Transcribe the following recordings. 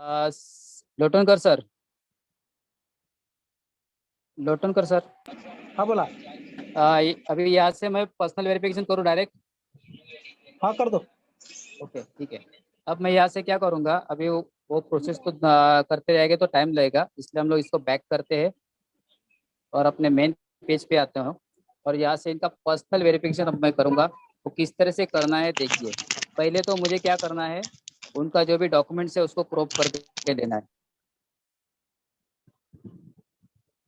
लोटनकर sir. लोटनकर sir. हाँ बोला। अभी यहाँ से मैं पर्सनल वेरिफिकेशन करूँ डायरेक्ट? हाँ कर दो। ओके ठीक है। अब मैं यहाँ से क्या करूँगा, अभी वो प्रोसेस तो करते रहेंगे तो टाइम लगेगा, इसलिए हम लोग इसको बैक करते हैं और अपने मेन पेज पे आते हैं। और यहाँ से इनका पर्सनल वेरिफिकेशन अब मैं करूँगा। वो किस तरह से करना है देखिए। पहले तो मुझे क्या करना है, उनका जो भी डॉक्यूमेंट्स है उसको क्रॉप करके देना है।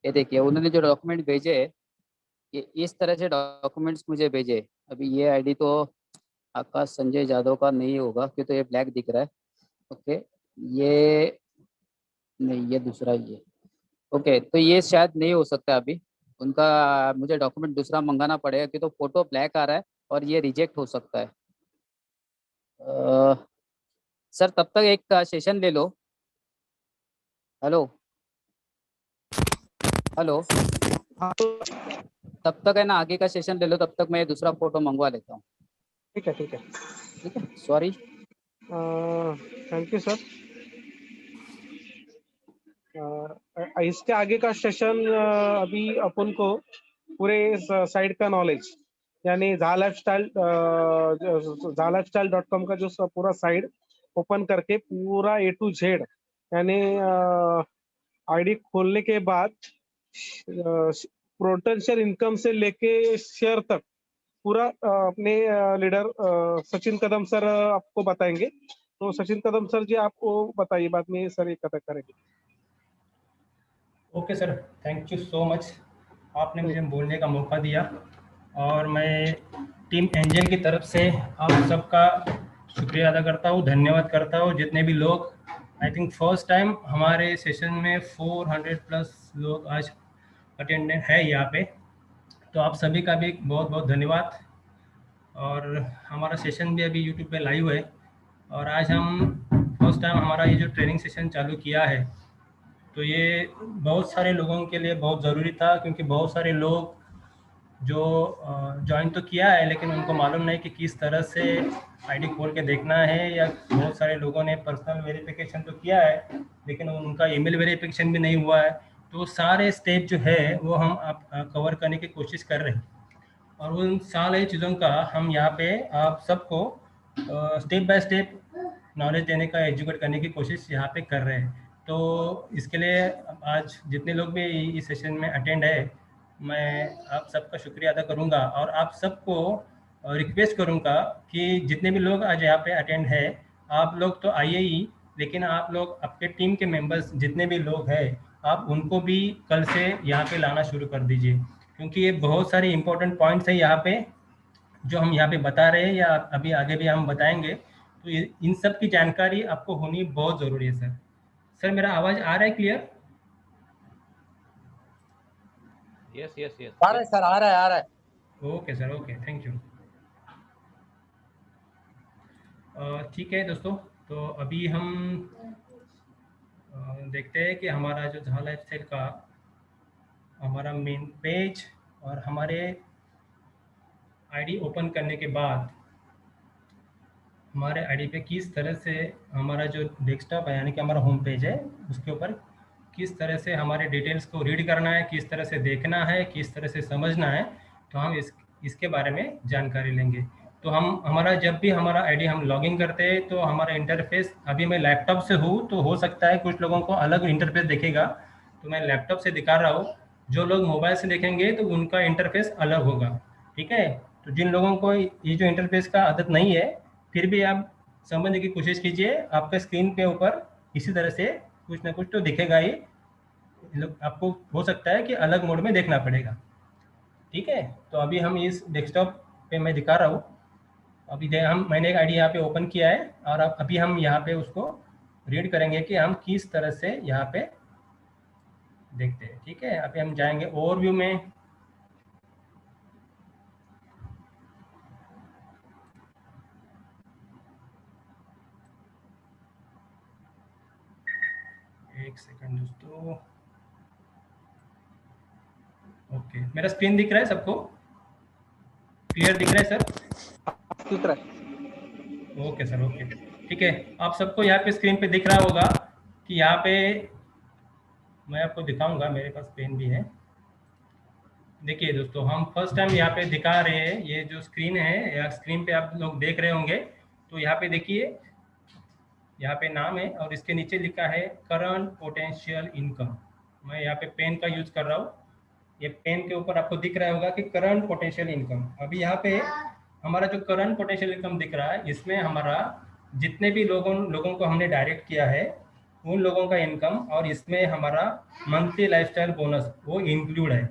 ये देखिए उन्होंने जो डॉक्यूमेंट भेजे है, ये इस तरह से डॉक्यूमेंट्स मुझे भेजे। अभी ये आईडी तो आकाश संजय जादव का नहीं होगा क्योंकि तो ये ब्लैक दिख रहा है। ओके, ये नहीं, ये दूसरा ही है। ओके, तो ये शायद नहीं हो सकता अभी उनका। मुझे डॉक्यूमेंट दूसरा मंगाना पड़ेगा क्योंकि तो फोटो ब्लैक आ रहा है और ये रिजेक्ट हो सकता है। सर तब तक एक सेशन ले लो। Hello hello. हाँ तब तक है ना, आगे का सेशन ले लो, तब तक मैं दूसरा फोटो मंगवा लेता हूँ। ठीक है ठीक है। ठीक है, सॉरी। Thank you sir. इसके आगे का सेशन अभी अपन को पूरे साइड का नॉलेज, यानी झालाइफस्टाइल.com का जो पूरा साइड ओपन करके पूरा A to Z, यानी आईडी खोलने के बाद पोटेंशियल इनकम से लेके शेयर तक पूरा अपने लीडर सचिन कदम सर आपको बताएंगे। तो सचिन कदम सर जी आपको बताइए, बाद में सर ये कथा करेंगे। Okay sir, thank you so much. आपने मुझे बोलने का मौका दिया और मैं टीम एंजल की तरफ से आप सबका शुक्रिया अदा करता हूँ, धन्यवाद करता हूँ। जितने भी लोग, आई थिंक फर्स्ट टाइम हमारे सेशन में 400 प्लस लोग आज अटेंडेंट है यहाँ पे, तो आप सभी का भी बहुत बहुत धन्यवाद। और हमारा सेशन भी अभी यूट्यूब पे लाइव है और आज हम फर्स्ट टाइम हमारा ये जो ट्रेनिंग सेशन चालू किया है, तो ये बहुत सारे लोगों के लिए बहुत ज़रूरी था, क्योंकि बहुत सारे लोग जो ज्वाइन तो किया है लेकिन उनको मालूम नहीं कि किस तरह से आईडी खोल के देखना है, या बहुत सारे लोगों ने पर्सनल वेरिफिकेशन तो किया है लेकिन उनका ईमेल वेरिफिकेशन भी नहीं हुआ है। तो सारे स्टेप जो है वो हम आप कवर करने की कोशिश कर रहे हैं और उन सारे चीज़ों का हम यहाँ पे आप सबको स्टेप बाय स्टेप नॉलेज देने का, एजुकेट करने की कोशिश यहाँ पे कर रहे हैं। तो इसके लिए आज जितने लोग भी इस सेशन में अटेंड है, मैं आप सबका शुक्रिया अदा करूँगा और आप सबको रिक्वेस्ट करूँगा कि जितने भी लोग आज यहाँ पे अटेंड है, आप लोग तो आइए ही, लेकिन आप लोग आपके टीम के मेंबर्स जितने भी लोग हैं, आप उनको भी कल से यहाँ पे लाना शुरू कर दीजिए, क्योंकि ये बहुत सारे इंपॉर्टेंट पॉइंट्स है यहाँ पे जो हम यहाँ पे बता रहे हैं या अभी आगे भी हम बताएंगे। तो इन सब की जानकारी आपको होनी बहुत ज़रूरी है सर। सर मेरा आवाज़ आ रहा है क्लियर? यस यस यस आ रहा है सर, आ रहा है। Okay sir, okay, thank you. ठीक है दोस्तों, तो अभी हम देखते हैं कि हमारा जो जहाँ लाइफस्टाइल का हमारा मेन पेज और हमारे आईडी ओपन करने के बाद हमारे आईडी पे किस तरह से हमारा जो डेस्कटॉप है, यानी कि हमारा होम पेज है, उसके ऊपर किस तरह से हमारे डिटेल्स को रीड करना है, किस तरह से देखना है, किस तरह से समझना है, तो हम इसके बारे में जानकारी लेंगे। तो हम हमारा जब भी हमारा आईडी हम लॉगिन करते हैं तो हमारा इंटरफेस, अभी मैं लैपटॉप से हूँ तो हो सकता है कुछ लोगों को अलग इंटरफेस दिखेगा, तो मैं लैपटॉप से दिखा रहा हूँ। जो लोग मोबाइल से देखेंगे तो उनका इंटरफेस अलग होगा, ठीक है। तो जिन लोगों को ये जो इंटरफेस का आदत नहीं है, फिर भी आप समझने की कोशिश कीजिए, आपके स्क्रीन के ऊपर इसी तरह से कुछ ना कुछ तो दिखेगा ही, आपको हो सकता है कि अलग मोड में देखना पड़ेगा, ठीक है। तो अभी हम इस डेस्कटॉप पे मैं दिखा रहा हूँ, अभी मैंने एक आईडी यहाँ पे ओपन किया है और अब अभी हम यहाँ पे उसको रीड करेंगे कि हम किस तरह से यहाँ पे देखते हैं, ठीक है। अभी हम जाएंगे ओवरव्यू में। एक सेकंड दोस्तों। ओके, मेरा स्क्रीन दिख रहा है सबको? क्लियर दिख रहा है सर? दिख रहा है। ओके सर, ओके, ठीक है। आप सबको यहाँ पे स्क्रीन पे दिख रहा होगा कि यहाँ पे मैं आपको दिखाऊंगा, मेरे पास पेन भी है। देखिए दोस्तों, हम फर्स्ट टाइम यहाँ पे दिखा रहे हैं, ये जो स्क्रीन है या स्क्रीन पे आप लोग देख रहे होंगे, तो यहाँ पे देखिए, यहाँ पे नाम है और इसके नीचे लिखा है करंट पोटेंशियल इनकम। मैं यहाँ पे पेन का यूज कर रहा हूँ, ये पेन के ऊपर आपको दिख रहा होगा कि करंट पोटेंशियल इनकम। अभी यहाँ पे हमारा जो करंट पोटेंशियल इनकम दिख रहा है, इसमें हमारा जितने भी लोगों को हमने डायरेक्ट किया है उन लोगों का इनकम, और इसमें हमारा मंथली लाइफस्टाइल बोनस वो इंक्लूड है।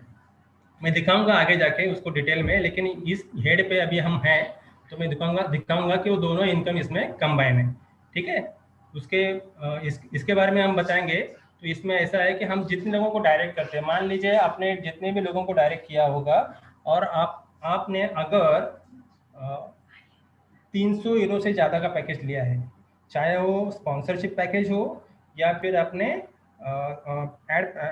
मैं दिखाऊंगा आगे जाके उसको डिटेल में, लेकिन इस हेड पे अभी हम हैं तो मैं दिखाऊंगा कि वो दोनों इनकम इसमें कंबाइन है। ठीक है, उसके इसके बारे में हम बताएंगे। तो इसमें ऐसा है कि हम जितने लोगों को डायरेक्ट करते हैं, मान लीजिए आपने जितने भी लोगों को डायरेक्ट किया होगा और आपने अगर 300 यूरो से ज़्यादा का पैकेज लिया है, चाहे वो स्पॉन्सरशिप पैकेज हो या फिर आपने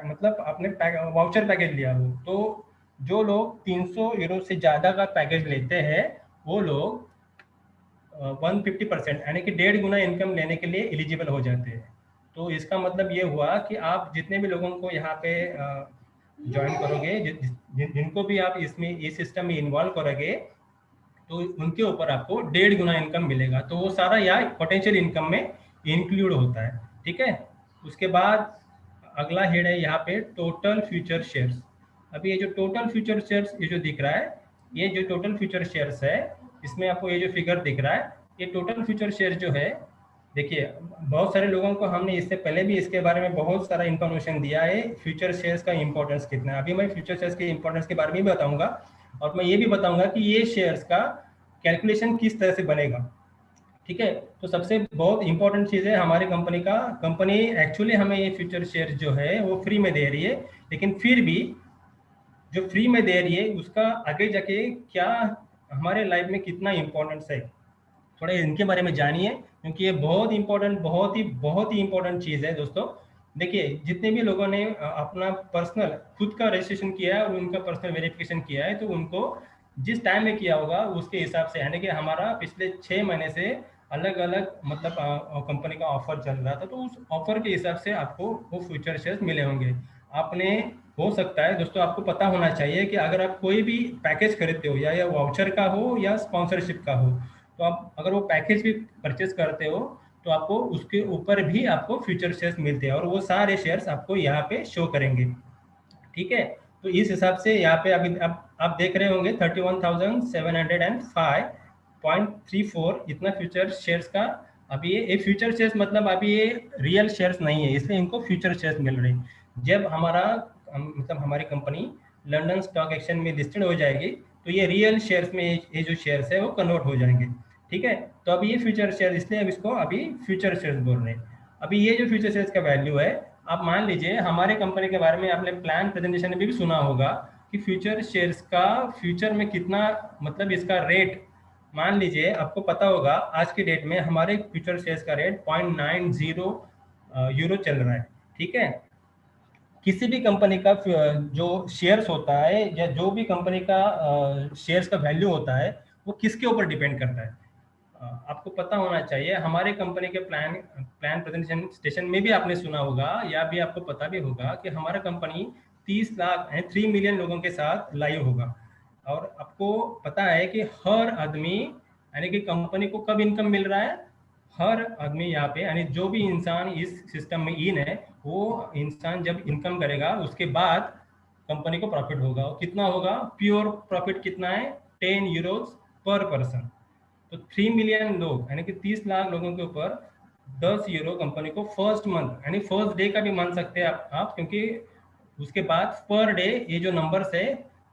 मतलब आपने वाउचर पैकेज लिया हो, तो जो लोग 300 यूरो से ज़्यादा का पैकेज लेते हैं वो लोग 150% यानी कि 1.5 गुना इनकम लेने के लिए एलिजिबल हो जाते हैं। तो इसका मतलब ये हुआ कि आप जितने भी लोगों को यहाँ पे ज्वाइन करोगे, जिनको भी आप इसमें इस सिस्टम में इन्वॉल्व करोगे, तो उनके ऊपर आपको 1.5 गुना इनकम मिलेगा। तो वो सारा यहाँ पोटेंशियल इनकम में इंक्लूड होता है। ठीक है, उसके बाद अगला हेड है यहाँ पे टोटल फ्यूचर शेयर्स। अभी ये जो टोटल फ्यूचर शेयर्स ये जो दिख रहा है, ये जो टोटल फ्यूचर शेयर्स है, इसमें आपको ये जो फिगर दिख रहा है, ये टोटल फ्यूचर शेयर जो है, देखिए बहुत सारे लोगों को हमने इससे पहले भी इसके बारे में बहुत सारा इन्फॉर्मेशन दिया है, फ्यूचर शेयर्स का इंपॉर्टेंस कितना है। अभी मैं फ्यूचर शेयर्स के इंपॉर्टेंस के बारे में भी बताऊंगा, और मैं ये भी बताऊंगा कि ये शेयर्स का कैलकुलेशन किस तरह से बनेगा। ठीक है, तो सबसे बहुत इंपॉर्टेंट चीज़ है हमारी कंपनी का, कंपनी एक्चुअली हमें ये फ्यूचर शेयर जो है वो फ्री में दे रही है, लेकिन फिर भी जो फ्री में दे रही है उसका आगे जाके क्या हमारे लाइफ में कितना इम्पोर्टेंस है, थोड़ा इनके बारे में जानिए, क्योंकि ये बहुत इंपॉर्टेंट, बहुत ही इंपॉर्टेंट चीज़ है दोस्तों। देखिए, जितने भी लोगों ने अपना पर्सनल खुद का रजिस्ट्रेशन किया है और उनका पर्सनल वेरिफिकेशन किया है, तो उनको जिस टाइम में किया होगा उसके हिसाब से, यानी कि हमारा पिछले 6 महीने से अलग अलग मतलब कंपनी का ऑफर चल रहा था, तो उस ऑफर के हिसाब से आपको वो फ्यूचर शेयर्स मिले होंगे। आपने, हो सकता है दोस्तों, आपको पता होना चाहिए कि अगर आप कोई भी पैकेज खरीदते हो, या वाउचर का हो या स्पॉन्सरशिप का हो, तो आप अगर वो पैकेज भी परचेज करते हो तो आपको उसके ऊपर भी आपको फ्यूचर शेयर्स मिलते हैं, और वो सारे शेयर्स आपको यहाँ पे शो करेंगे। ठीक है, तो इस हिसाब से यहाँ पे अभी आप देख रहे होंगे 31,705.34 इतना फ्यूचर शेयर्स का। अभी ये फ्यूचर शेयर्स मतलब अभी ये रियल शेयर्स नहीं है, इसलिए इनको फ्यूचर शेयर्स मिल रहे हैं। जब मतलब हमारी कंपनी लंदन स्टॉक एक्सचेंज में लिस्टेड हो जाएगी, तो ये रियल शेयर्स में ये जो शेयर्स है वो कन्वर्ट हो जाएंगे। ठीक है, तो अभी ये फ्यूचर शेयर, इसलिए अब इसको अभी फ्यूचर शेयर्स बोल रहे हैं। अभी ये जो फ्यूचर शेयर्स का वैल्यू है, आप मान लीजिए हमारे कंपनी के बारे में आपने प्लान प्रेजेंटेशन में भी सुना होगा कि फ्यूचर शेयर्स का फ्यूचर में कितना, मतलब इसका रेट, मान लीजिए आपको पता होगा आज के डेट में हमारे फ्यूचर शेयर्स का रेट 0.90 यूरो चल रहा है। ठीक है, किसी भी कंपनी का जो शेयर्स होता है या जो भी कंपनी का शेयर्स का वैल्यू होता है, वो किसके ऊपर डिपेंड करता है, आपको पता होना चाहिए। हमारे कंपनी के प्लान प्रेजेंटेशन स्टेशन में भी आपने सुना होगा, या भी आपको पता भी होगा कि हमारा कंपनी 30 लाख 3 मिलियन लोगों के साथ लाइव होगा। और आपको पता है कि हर आदमी, यानी कि कंपनी को कब इनकम मिल रहा है, हर आदमी यहाँ पे, यानी जो भी इंसान इस सिस्टम में इन है, वो इंसान जब इनकम करेगा उसके बाद कंपनी को प्रॉफिट होगा। कितना होगा, प्योर प्रॉफिट कितना है, 10 यूरोज पर पर्सन। तो 3 मिलियन लोग यानी कि 30 लाख लोगों के ऊपर 10 यूरो कंपनी को फर्स्ट मंथ, यानी फर्स्ट डे का भी मान सकते हैं आप, क्योंकि उसके बाद पर डे ये जो नंबर्स है,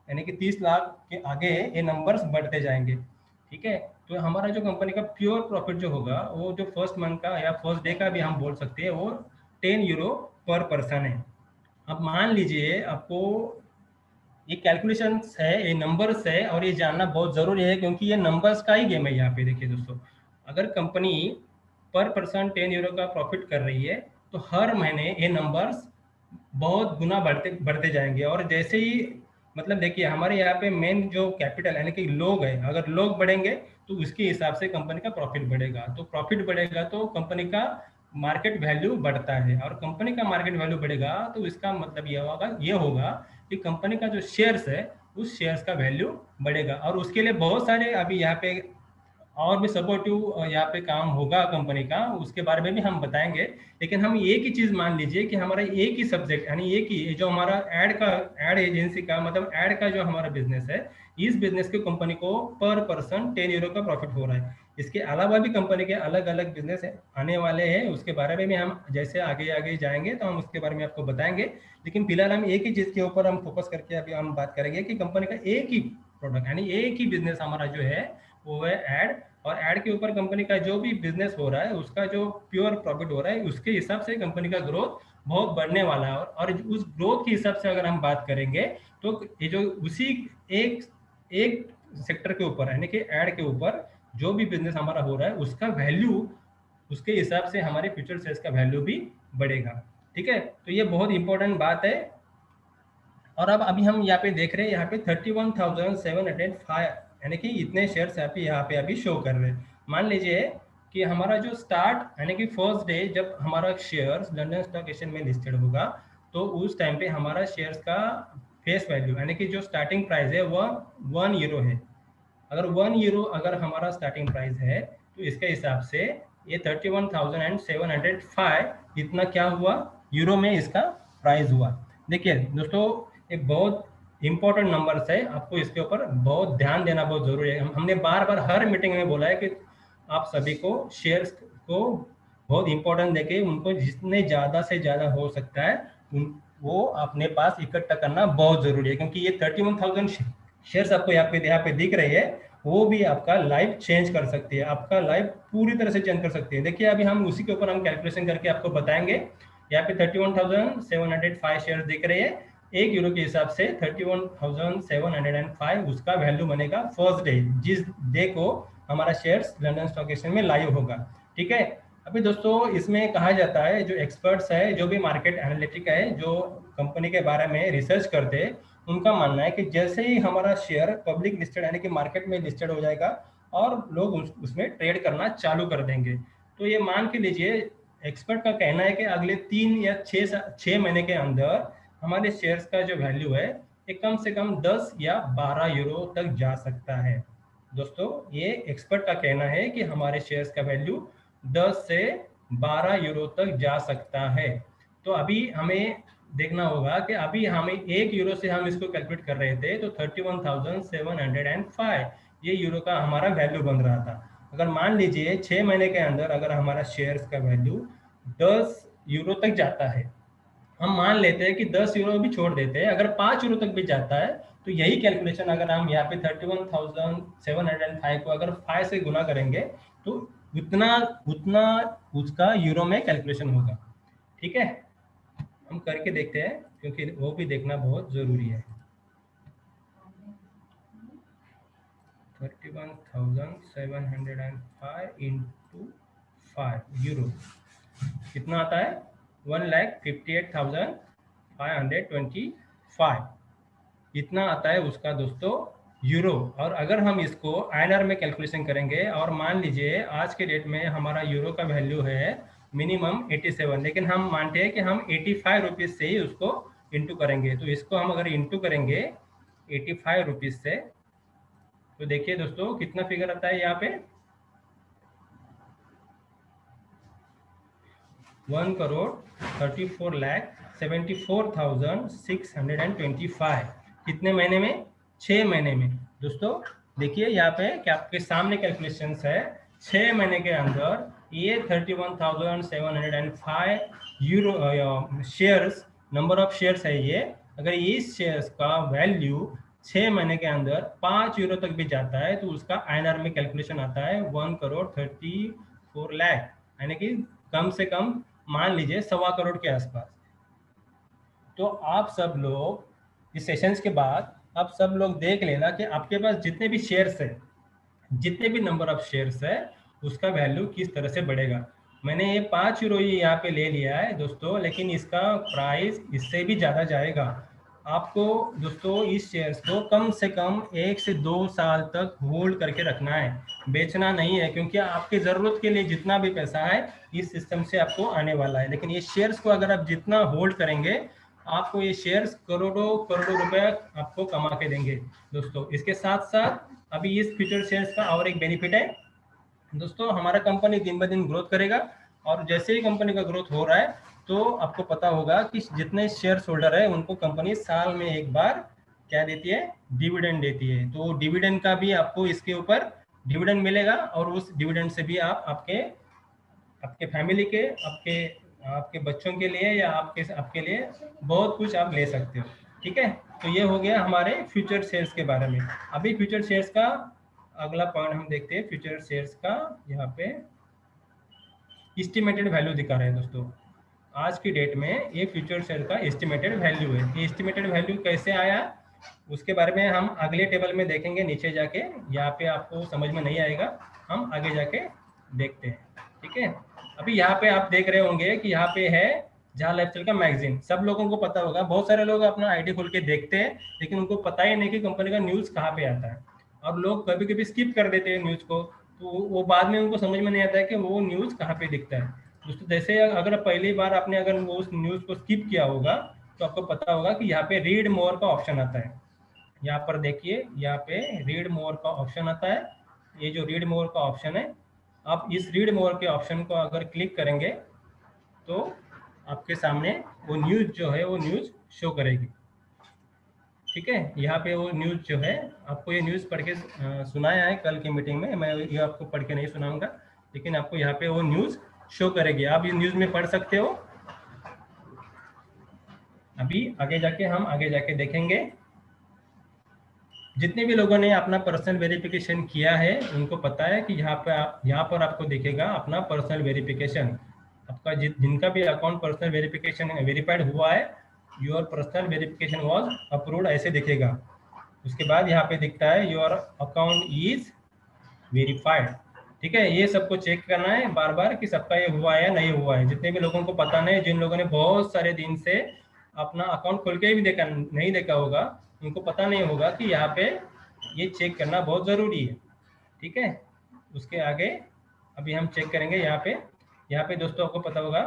यानी कि 30 लाख के आगे ये नंबर्स बढ़ते जाएंगे। ठीक है, तो हमारा जो कंपनी का प्योर प्रॉफिट जो होगा, वो जो फर्स्ट मंथ का या फर्स्ट डे का भी हम बोल सकते हैं, वो 10 यूरो पर पर्सन है। अब मान लीजिए आपको ये कैलकुलेशंस है, ये नंबर्स है, और ये जानना बहुत ज़रूरी है, क्योंकि ये नंबर्स का ही गेम है। यहाँ पे देखिए दोस्तों, अगर कंपनी पर पर्सन 10 यूरो का प्रॉफिट कर रही है, तो हर महीने ये नंबर्स बहुत गुना बढ़ते जाएंगे। और जैसे ही, मतलब देखिए हमारे यहाँ पे मेन जो कैपिटल यानी कि लोग है, अगर लोग बढ़ेंगे तो उसके हिसाब से कंपनी का प्रॉफिट बढ़ेगा, तो प्रॉफिट बढ़ेगा तो कंपनी का मार्केट वैल्यू बढ़ता है और कंपनी का मार्केट वैल्यू बढ़ेगा तो इसका मतलब ये होगा कि कंपनी का जो शेयर्स है उस शेयर्स का वैल्यू बढ़ेगा। और उसके लिए बहुत सारे अभी यहाँ पे और भी सपोर्टिव यहाँ पे काम होगा कंपनी का, उसके बारे में भी हम बताएंगे। लेकिन हम एक ही चीज मान लीजिए कि हमारा एक ही सब्जेक्ट यानी एक ही जो हमारा एड एजेंसी का मतलब एड का जो हमारा बिजनेस है, इस बिजनेस की कंपनी को पर पर्सन 10 यूरो का प्रॉफिट हो रहा है। इसके अलावा भी कंपनी के अलग अलग बिजनेस आने वाले हैं, उसके बारे में भी हम जैसे आगे आगे जाएंगे तो हम उसके बारे में आपको बताएंगे। लेकिन फिलहाल हम एक ही चीज के ऊपर हम फोकस करके अभी हम बात करेंगे कि कंपनी का एक ही प्रोडक्ट यानी एक ही बिजनेस हमारा जो है वो है एड। और एड के ऊपर कंपनी का जो भी बिजनेस हो रहा है उसका जो प्योर प्रॉफिट हो रहा है उसके हिसाब से कंपनी का ग्रोथ बहुत बढ़ने वाला है। और उस ग्रोथ के हिसाब से अगर हम बात करेंगे तो ये जो उसी एक एक सेक्टर के ऊपर यानी कि एड के ऊपर जो भी बिजनेस हमारा हो रहा है उसका वैल्यू उसके हिसाब से हमारे फ्यूचर सेल्स का वैल्यू भी बढ़ेगा। ठीक है, तो ये बहुत इंपॉर्टेंट बात है। और अब अभी हम यहाँ पे देख रहे हैं यहाँ पे 31,705 यानी कि इतने शेयर्स यहाँ पे अभी शो कर रहे हैं। मान लीजिए कि हमारा जो स्टार्ट यानी कि फर्स्ट डे जब हमारा शेयर्स लंदन स्टॉक एक्सचेंज में लिस्टेड होगा तो उस टाइम पे हमारा शेयर्स का फेस वैल्यू यानी कि जो स्टार्टिंग प्राइस है वह 1 यूरो है। अगर 1 यूरो अगर हमारा स्टार्टिंग प्राइस है तो इसके हिसाब से ये 31,705 इतना क्या हुआ यूरो में इसका प्राइस हुआ। देखिए दोस्तों ये बहुत इंपॉर्टेंट नंबर्स है, आपको इसके ऊपर बहुत ध्यान देना बहुत जरूरी है। हमने बार बार हर मीटिंग में बोला है कि आप सभी को शेयर्स को बहुत इंपॉर्टेंट देके उनको जितने ज़्यादा से ज़्यादा हो सकता है वो अपने पास इकट्ठा करना बहुत जरूरी है। क्योंकि ये 31,000 शेयर्स आपको यहाँ पे दिख रही है वो भी आपका लाइफ चेंज कर सकती है, आपका लाइफ पूरी तरह से चेंज कर सकती है। देखिए अभी हम उसी के ऊपर हम कैलकुलेशन करके आपको बताएंगे। यहाँ पे 31,705 शेयर दिख रहे हैं, 1 यूरो के हिसाब से 31,705 उसका वैल्यू बनेगा फर्स्ट डे जिस डे को हमारा शेयर्स लंदन स्टॉक एक्सचेंज में लाइव होगा। ठीक है, अभी दोस्तों इसमें कहा जाता है जो एक्सपर्ट्स है जो भी मार्केट एनालिटिक है जो कंपनी के बारे में रिसर्च करते हैं उनका मानना है कि जैसे ही हमारा शेयर पब्लिक लिस्टेड यानी कि मार्केट में लिस्टेड हो जाएगा और लोग उसमें ट्रेड करना चालू कर देंगे तो ये मान के लीजिए एक्सपर्ट का कहना है कि अगले 3 या 6 महीने के अंदर हमारे शेयर्स का जो वैल्यू है ये कम से कम 10 या 12 यूरो तक जा सकता है। दोस्तों ये एक्सपर्ट का कहना है कि हमारे शेयर्स का वैल्यू 10 से 12 यूरो तक जा सकता है। तो अभी हमें देखना होगा कि अभी हमें 1 यूरो से हम इसको कैलकुलेट कर रहे थे तो 31,705 ये यूरो का हमारा वैल्यू बन रहा था। अगर मान लीजिए 6 महीने के अंदर अगर हमारा शेयर्स का वैल्यू 10 यूरो तक जाता है, हम मान लेते हैं कि 10 यूरो भी छोड़ देते हैं, अगर 5 यूरो तक भी जाता है तो यही कैलकुलेशन अगर हम यहाँ पे 31,705 को अगर 5 से गुना करेंगे तो उतना उतना उसका यूरो में कैलकुलेशन होगा। ठीक है, हम करके देखते हैं क्योंकि वो भी देखना बहुत जरूरी है। 31,705 इंटू 5 यूरो कितना आता है 1,58,525 इतना आता है उसका दोस्तों यूरो। और अगर हम इसको INR में कैलकुलेशन करेंगे और मान लीजिए आज के डेट में हमारा यूरो का वैल्यू है मिनिमम 87 लेकिन हम मानते हैं कि हम 85 रुपीज से ही उसको इंटू करेंगे। तो इसको हम अगर इंटू करेंगे 85 रुपीज से तो देखिए दोस्तों कितना फिगर आता है यहाँ पे 1,34,74,625 कितने महीने में 6 महीने में। दोस्तों देखिए यहाँ पे क्या आपके सामने कैलकुलेशंस है 6 महीने के अंदर ये 31,705 euro shares number of shares है ये। अगर इस शेयर्स का वैल्यू 6 महीने के अंदर 5 यूरो तक भी जाता है तो उसका INR में कैलकुलेशन आता है 1,34 लाख यानी कि कम से कम मान लीजिए 1.25 करोड़ के आसपास। तो आप सब लोग इस सेशंस के बाद आप सब लोग देख लेना कि आपके पास जितने भी शेयर्स है जितने भी नंबर ऑफ शेयर्स है उसका वैल्यू किस तरह से बढ़ेगा। मैंने ये 5 यूरो यहाँ पे ले लिया है दोस्तों लेकिन इसका प्राइस इससे भी ज़्यादा जाएगा। आपको दोस्तों इस शेयर्स को कम से कम 1 से 2 साल तक होल्ड करके रखना है, बेचना नहीं है, क्योंकि आपकी ज़रूरत के लिए जितना भी पैसा है इस सिस्टम से आपको आने वाला है। लेकिन ये शेयर्स को अगर आप जितना होल्ड करेंगे, आपको ये शेयर्स करोड़ों करोड़ों रुपए आपको कमा के देंगे दोस्तों। इसके साथ साथ अभी इस फ्यूचर शेयर्स का और एक बेनिफिट है दोस्तों, हमारा कंपनी दिन ब दिन ग्रोथ करेगा, और जैसे ही कंपनी का ग्रोथ हो रहा है तो आपको पता होगा कि जितने शेयर होल्डर है उनको कंपनी साल में एक बार क्या देती है, डिविडेंड देती है। तो डिविडेंड का भी आपको इसके ऊपर डिविडेंड मिलेगा, और उस डिविडेंड से भी आप आपके फैमिली के, आपके बच्चों के लिए या आपके लिए बहुत कुछ आप ले सकते हो। ठीक है, तो ये हो गया हमारे फ्यूचर शेयर्स के बारे में। अभी फ्यूचर शेयर्स का अगला पॉइंट हम देखते हैं। फ्यूचर शेयर्स का यहाँ पे एस्टिमेटेड वैल्यू दिखा रहे हैं दोस्तों। आज की डेट में ये फ्यूचर शेयर का एस्टिमेटेड वैल्यू है। ये एस्टिमेटेड वैल्यू कैसे आया उसके बारे में हम अगले टेबल में देखेंगे नीचे जाके, यहाँ पे आपको समझ में नहीं आएगा, हम आगे जाके देखते हैं। ठीक है, अभी यहाँ पे आप देख रहे होंगे कि यहाँ पे है जहाँ लाइफस्टाइल का मैगजीन। सब लोगों को पता होगा, बहुत सारे लोग अपना आईडी खोल के देखते हैं लेकिन उनको पता ही नहीं कि कंपनी का न्यूज़ कहाँ पे आता है, और लोग कभी कभी स्किप कर देते हैं न्यूज़ को, तो वो बाद में उनको समझ में नहीं आता है कि वो न्यूज़ कहाँ पे दिखता है दोस्तों। जैसे अगर पहली बार आपने अगर वो उस न्यूज़ को स्किप किया होगा तो आपको पता होगा कि यहाँ पे रीड मोर का ऑप्शन आता है। यहाँ पर देखिए, यहाँ पे रीड मोर का ऑप्शन आता है। ये जो रीड मोर का ऑप्शन है, आप इस रीड मोर के ऑप्शन को अगर क्लिक करेंगे तो आपके सामने वो न्यूज़ जो है वो न्यूज़ शो करेगी। ठीक है, यहाँ पे वो न्यूज़ जो है, आपको ये न्यूज़ पढ़ के सुनाया है कल की मीटिंग में, मैं ये आपको पढ़ के नहीं सुनाऊंगा, लेकिन आपको यहाँ पे वो न्यूज़ शो करेगी, आप ये न्यूज़ में पढ़ सकते हो। अभी आगे जाके देखेंगे। जितने भी लोगों ने अपना पर्सनल वेरिफिकेशन किया है उनको पता है कि यहाँ पर आपको दिखेगा अपना पर्सनल वेरिफिकेशन। आपका जिनका भी अकाउंट पर्सनल वेरिफिकेशन वेरीफाइड हुआ है, your personal verification was approved ऐसे दिखेगा। उसके बाद यहाँ पे दिखता है योर अकाउंट इज वेरीफाइड। ठीक है, ये सबको चेक करना है बार बार कि सबका ये हुआ है या नहीं हुआ है। जितने भी लोगों को पता नहीं, जिन लोगों ने बहुत सारे दिन से अपना अकाउंट खोल के भी नहीं देखा होगा, उनको पता नहीं होगा कि यहाँ पे ये चेक करना बहुत ज़रूरी है। ठीक है, उसके आगे अभी हम चेक करेंगे। यहाँ पे दोस्तों आपको पता होगा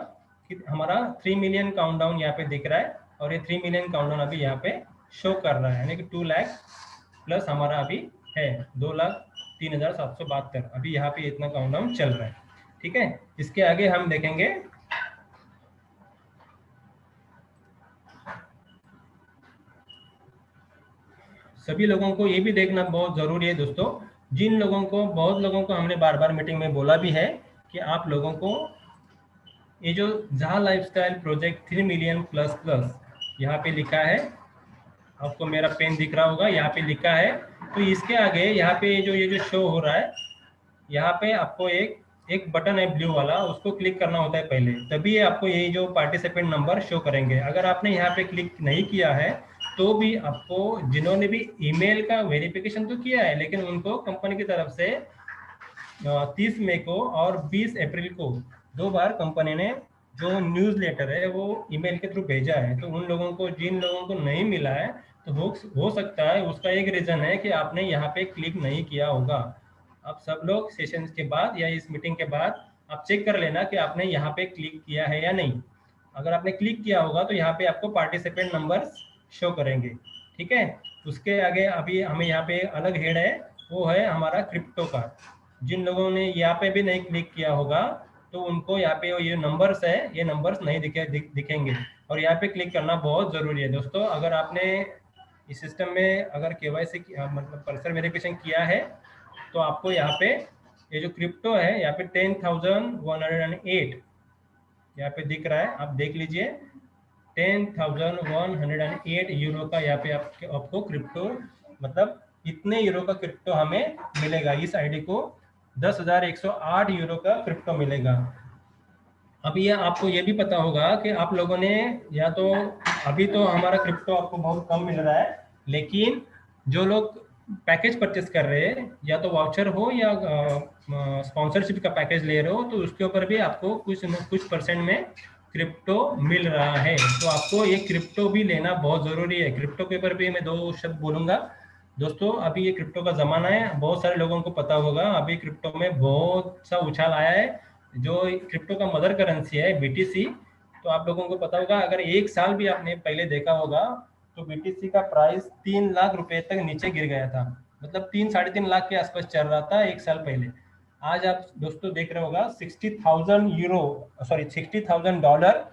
कि हमारा 3 मिलियन काउंटडाउन यहाँ पे दिख रहा है, और ये 3 मिलियन काउंटडाउन अभी यहाँ पे शो कर रहा है, यानी कि 2 लाख प्लस हमारा अभी है 2,03,772। अभी यहाँ पे इतना काउंटडाउन चल रहा है। ठीक है, इसके आगे हम देखेंगे सभी लोगों को ये भी देखना बहुत ज़रूरी है दोस्तों। बहुत लोगों को हमने बार बार मीटिंग में बोला भी है कि आप लोगों को ये जो जहाँ लाइफस्टाइल प्रोजेक्ट 3 मिलियन प्लस यहाँ पे लिखा है, आपको मेरा पेन दिख रहा होगा, यहाँ पे लिखा है, तो इसके आगे यहाँ पे ये जो शो हो रहा है, यहाँ पे आपको एक बटन है ब्लू वाला, उसको क्लिक करना होता है पहले, तभी आपको ये जो पार्टिसिपेंट नंबर शो करेंगे। अगर आपने यहाँ पे क्लिक नहीं किया है तो भी आपको, जिन्होंने भी ईमेल का वेरिफिकेशन तो किया है लेकिन उनको कंपनी की तरफ से 30 मई को और 20 अप्रैल को 2 बार कंपनी ने जो न्यूज़लेटर है वो ईमेल के थ्रू भेजा है। तो उन लोगों को, जिन लोगों को नहीं मिला है, तो हो सकता है उसका एक रीज़न है कि आपने यहाँ पे क्लिक नहीं किया होगा। आप सब लोग सेशन के बाद या इस मीटिंग के बाद आप चेक कर लेना कि आपने यहाँ पे क्लिक किया है या नहीं। अगर आपने क्लिक किया होगा तो यहाँ पे आपको पार्टिसिपेंट नंबर शो करेंगे। ठीक है, उसके आगे अभी हमें यहाँ पे अलग हेड है, वो है हमारा क्रिप्टो का। जिन लोगों ने यहाँ पे भी नहीं क्लिक किया होगा तो उनको यहाँ पे ये नंबर्स है, ये नंबर्स नहीं दिखेंगे, और यहाँ पे क्लिक करना बहुत ज़रूरी है दोस्तों। अगर आपने इस सिस्टम में अगर KYC मतलब पर्सनल वेरिफिकेशन किया है तो आपको यहाँ पे ये जो क्रिप्टो है यहाँ पे 10,108 यहाँ पे दिख रहा है, आप देख लीजिए 10,108 यूरो का यहाँ पे आपको क्रिप्टो, मतलब इतने यूरो का क्रिप्टो हमें मिलेगा। इस आईडी को 10,108 यूरो का क्रिप्टो मिलेगा। अब ये आपको ये भी पता होगा कि आप लोगों ने, या तो अभी तो हमारा क्रिप्टो आपको बहुत कम मिल रहा है, लेकिन जो लोग पैकेज परचेस कर रहे हैं, या तो वाउचर हो या स्पॉन्सरशिप का पैकेज ले रहे हो, तो उसके ऊपर भी आपको कुछ परसेंट में क्रिप्टो मिल रहा है। तो आपको ये क्रिप्टो भी लेना बहुत ज़रूरी है। क्रिप्टो के ऊपर भी मैं 2 शब्द बोलूँगा। दोस्तों अभी ये क्रिप्टो का ज़माना है, बहुत सारे लोगों को पता होगा अभी क्रिप्टो में बहुत सा उछाल आया है। जो क्रिप्टो का मदर करेंसी है BTC, तो आप लोगों को पता होगा, अगर 1 साल भी आपने पहले देखा होगा तो BTC का प्राइस 3 लाख रुपए तक नीचे गिर गया था। मतलब 3 साढ़े 3 लाख के आसपास चल रहा था 1 साल पहले। आज आप दोस्तों देख रहे होगा 60,000 डॉलर,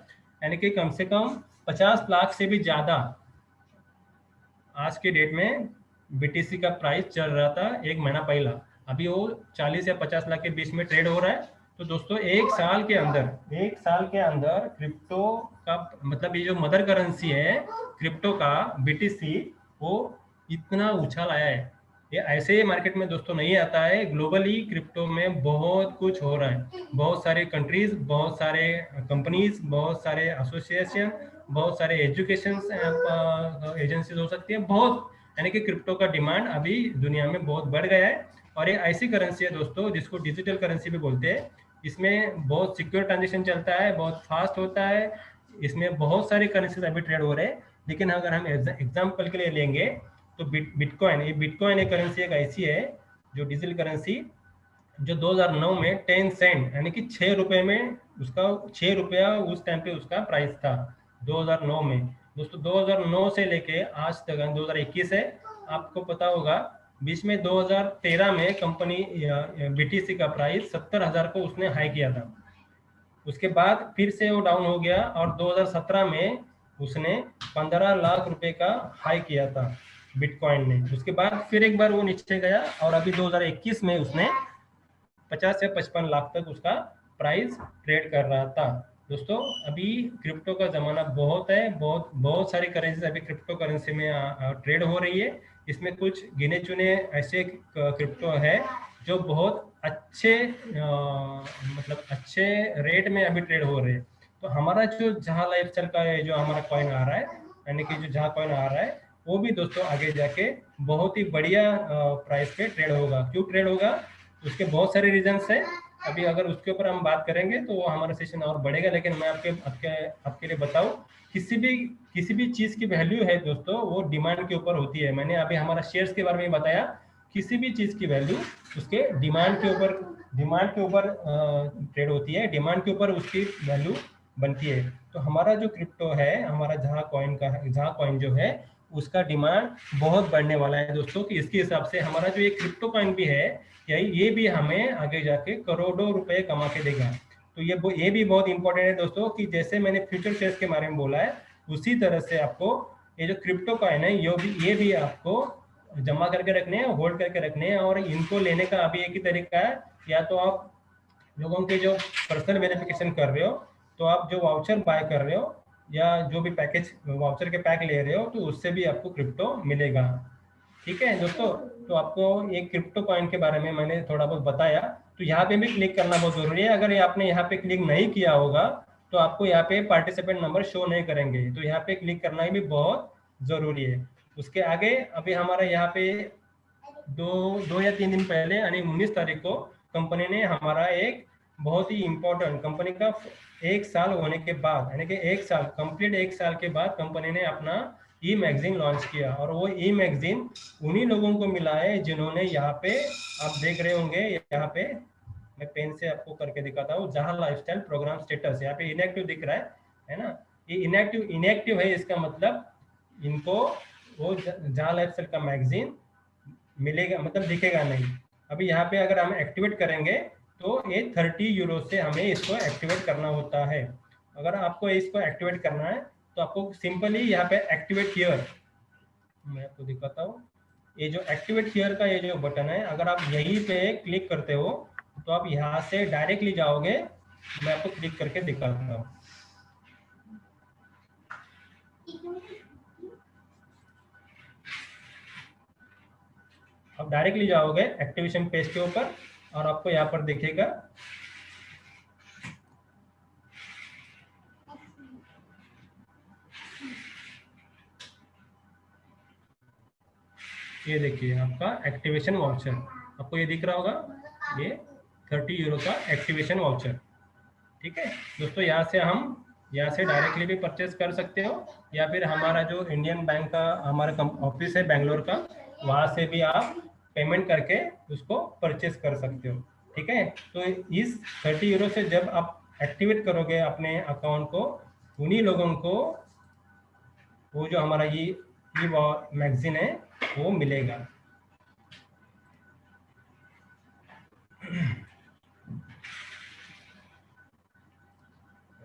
यानी कि कम से कम 50 लाख से भी ज़्यादा आज के डेट में BTC का प्राइस चल रहा था 1 महीना पहला। अभी वो 40 या 50 लाख के बीच में ट्रेड हो रहा है। तो दोस्तों 1 साल के अंदर क्रिप्टो का मतलब ये जो मदर करेंसी है क्रिप्टो का BTC, वो इतना उछाल आया है। ये ऐसे ही मार्केट में दोस्तों नहीं आता है। ग्लोबली क्रिप्टो में बहुत कुछ हो रहा है। बहुत सारे कंट्रीज, बहुत सारे कंपनीज, बहुत सारे एसोसिएशन, बहुत सारे एजुकेशन एजेंसीज हो सकती है बहुत, यानी कि क्रिप्टो का डिमांड अभी दुनिया में बहुत बढ़ गया है। और ये ऐसी करेंसी है दोस्तों जिसको डिजिटल करेंसी भी बोलते हैं। इसमें बहुत सिक्योर ट्रांजेक्शन चलता है, बहुत फास्ट होता है। इसमें बहुत सारी करेंसीज अभी ट्रेड हो रहे हैं। लेकिन अगर हम एग्जाम्पल के लिए लेंगे तो बिटकॉइन एक करेंसी एक ऐसी है जो डिजिटल करेंसी जो 2009 में 10 सेंट यानी कि 6 रुपए में उसका 6 रुपया उस टाइम पे उसका प्राइस था 2009 में। दोस्तों 2009 से लेके आज तक 2021 है, आपको पता होगा बीच में 2013 में कंपनी BTC का प्राइस 70,000 को उसने हाई किया था। उसके बाद फिर से वो डाउन हो गया और 2017 में उसने 15 लाख रुपए का हाई किया था बिटकॉइन ने। उसके बाद फिर एक बार वो नीचे गया और अभी 2021 में उसने 50 से 55 लाख तक उसका प्राइस ट्रेड कर रहा था। दोस्तों अभी क्रिप्टो का जमाना बहुत है, बहुत सारी करेंसी अभी क्रिप्टो करेंसी में ट्रेड हो रही है। इसमें कुछ गिने चुने ऐसे क्रिप्टो है जो बहुत अच्छे मतलब अच्छे रेट में अभी ट्रेड हो रहे हैं। तो हमारा जो जहाँ लाइफस्टाइल का है जो हमारा कॉइन आ रहा है, यानी कि जो जहाँ कॉइन आ रहा है वो भी दोस्तों आगे जाके बहुत ही बढ़िया प्राइस पे ट्रेड होगा। क्यों ट्रेड होगा, उसके बहुत सारे रीजंस है। अभी अगर उसके ऊपर हम बात करेंगे तो वो हमारा सेशन और बढ़ेगा। लेकिन मैं आपके लिए बताऊं, किसी भी चीज की वैल्यू है दोस्तों वो डिमांड के ऊपर होती है। मैंने अभी हमारा शेयर्स के बारे में बताया, किसी भी चीज की वैल्यू उसके डिमांड के ऊपर ट्रेड होती है, डिमांड के ऊपर उसकी वैल्यू बनती है। तो हमारा जो क्रिप्टो है, हमारा जहाँ कॉइन जो है उसका डिमांड बहुत बढ़ने वाला है दोस्तों। कि इसके हिसाब से हमारा जो ये क्रिप्टो कॉइन भी है ये भी हमें आगे जाके करोड़ों रुपए कमा के देगा। तो ये भी बहुत इंपॉर्टेंट है दोस्तों कि जैसे मैंने फ्यूचर शेयर्स के बारे में बोला है, उसी तरह से आपको ये जो क्रिप्टो कॉइन है ये भी आपको जमा करके रखने हैं, होल्ड करके रखने हैं। और इनको लेने का अभी एक ही तरीका है, या तो आप लोगों के जो पर्सनल वेरिफिकेशन कर रहे हो, तो आप जो वाउचर बाय कर रहे हो या जो भी पैकेज वाउचर के पैक ले रहे हो, तो उससे भी आपको क्रिप्टो मिलेगा। ठीक है दोस्तों, तो आपको एक क्रिप्टो कॉइन के बारे में मैंने थोड़ा बहुत बताया। तो यहाँ पे भी क्लिक करना बहुत जरूरी है। अगर आपने यहाँ पे क्लिक नहीं किया होगा तो आपको यहाँ पे पार्टिसिपेंट नंबर शो नहीं करेंगे, तो यहाँ पे क्लिक करना भी बहुत जरूरी है। उसके आगे अभी हमारा यहाँ पे दो या 3 दिन पहले यानी 19 तारीख को कंपनी ने हमारा एक बहुत ही इम्पोर्टेंट कंपनी का 1 साल होने के बाद, यानी कि 1 साल कंप्लीट 1 साल के बाद कंपनी ने अपना ई मैगजीन लॉन्च किया। और वो ई मैगजीन उन्हीं लोगों को मिला है जिन्होंने यहाँ पे आप देख रहे होंगे, यहाँ पे मैं पेन से आपको करके दिखाता हूँ, जहाँ लाइफस्टाइल प्रोग्राम स्टेटस यहाँ पे इनएक्टिव दिख रहा है ना। ये इनएक्टिव है, इसका मतलब इनको वो जहाँ लाइफस्टाइल का मैगजीन मिलेगा मतलब दिखेगा नहीं। अभी यहाँ पे अगर हम एक्टिवेट करेंगे तो ये 30 यूरो से हमें इसको एक्टिवेट करना होता है। अगर आपको इसको एक्टिवेट करना है तो आपको सिंपली यहाँ पे एक्टिवेट हियर, मैं आपको दिखाता हूँ। ये जो एक्टिवेट हियर का ये जो बटन है, अगर आप यहीं पे क्लिक करते हो तो आप यहाँ से डायरेक्टली जाओगे। मैं आपको क्लिक करके दिखाता हूँ। आप डायरेक्टली जाओगे एक्टिवेशन पेज के ऊपर और आपको यहाँ पर दिखेगा ये देखिए आपका एक्टिवेशन वाउचर, आपको ये दिख रहा होगा, ये 30 यूरो का एक्टिवेशन वाउचर। ठीक है दोस्तों, यहाँ से हम यहाँ से डायरेक्टली भी परचेस कर सकते हो, या फिर हमारा जो इंडियन बैंक का हमारा ऑफिस है बेंगलोर का, वहाँ से भी आप पेमेंट करके उसको परचेस कर सकते हो। ठीक है, तो इस 30 यूरो से जब आप एक्टिवेट करोगे अपने अकाउंट को, उन्हीं लोगों को वो जो हमारा ये मैगजीन है वो मिलेगा।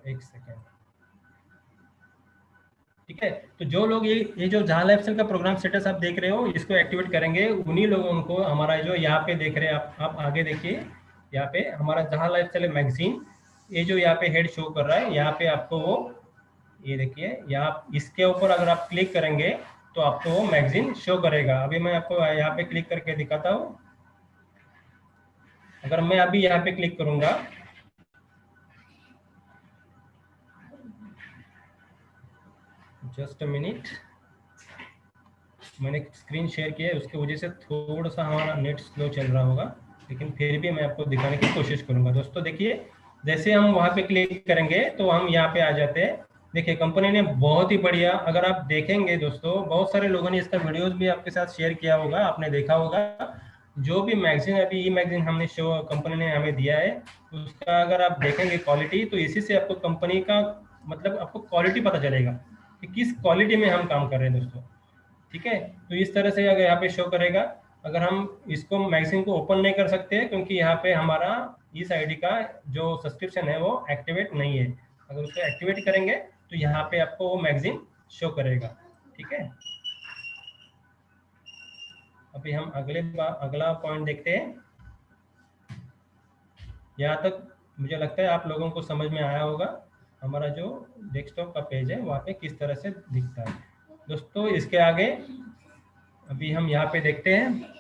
एक सेकेंड। ठीक है, तो जो लोग ये जो जहां लाइफस्टाइल का प्रोग्राम स्टेटस आप देख रहे हो, इसको एक्टिवेट करेंगे, उन्हीं लोगों को हमारा जो यहाँ पे देख रहे हैं आप आगे देखिए, यहाँ पे हमारा जहां लाइफस्टाइल मैगजीन, ये जो यहाँ पे हेड शो कर रहा है, यहाँ पे आपको वो ये देखिए, यहाँ इसके ऊपर अगर आप क्लिक करेंगे तो आपको वो मैगजीन शो करेगा। अभी मैं आपको यहाँ पे क्लिक करके दिखाता हूँ। अगर मैं अभी यहाँ पे क्लिक करूंगा, जस्ट अ मिनट, मैंने स्क्रीन शेयर किया है, उसकी वजह से थोड़ा सा हमारा नेट स्लो चल रहा होगा, लेकिन फिर भी मैं आपको दिखाने की कोशिश करूंगा। दोस्तों देखिए, जैसे हम वहां पे क्लिक करेंगे तो हम यहाँ पे आ जाते हैं। देखिए, कंपनी ने बहुत ही बढ़िया, अगर आप देखेंगे दोस्तों, बहुत सारे लोगों ने इसका वीडियोस भी आपके साथ शेयर किया होगा, आपने देखा होगा। जो भी मैगजीन अभी ई मैगजीन हमने शो कंपनी ने हमें दिया है, उसका अगर आप देखेंगे क्वालिटी, तो इसी से आपको कंपनी का मतलब आपको क्वालिटी पता चलेगा कि किस क्वालिटी में हम काम कर रहे हैं दोस्तों। ठीक है, तो इस तरह से अगर यहाँ पे शो करेगा। अगर हम इसको मैगजीन को ओपन नहीं कर सकते क्योंकि यहाँ पे हमारा इस आईडी का जो सब्सक्रिप्शन है वो एक्टिवेट नहीं है। अगर उसको एक्टिवेट करेंगे तो यहाँ पे आपको वो मैगजीन शो करेगा। ठीक है, अभी हम अगला पॉइंट देखते हैं। यहाँ तक मुझे लगता है आप लोगों को समझ में आया होगा हमारा जो डेस्कटॉप का पेज है वहाँ पे किस तरह से दिखता है। दोस्तों इसके आगे अभी हम यहाँ पे देखते हैं।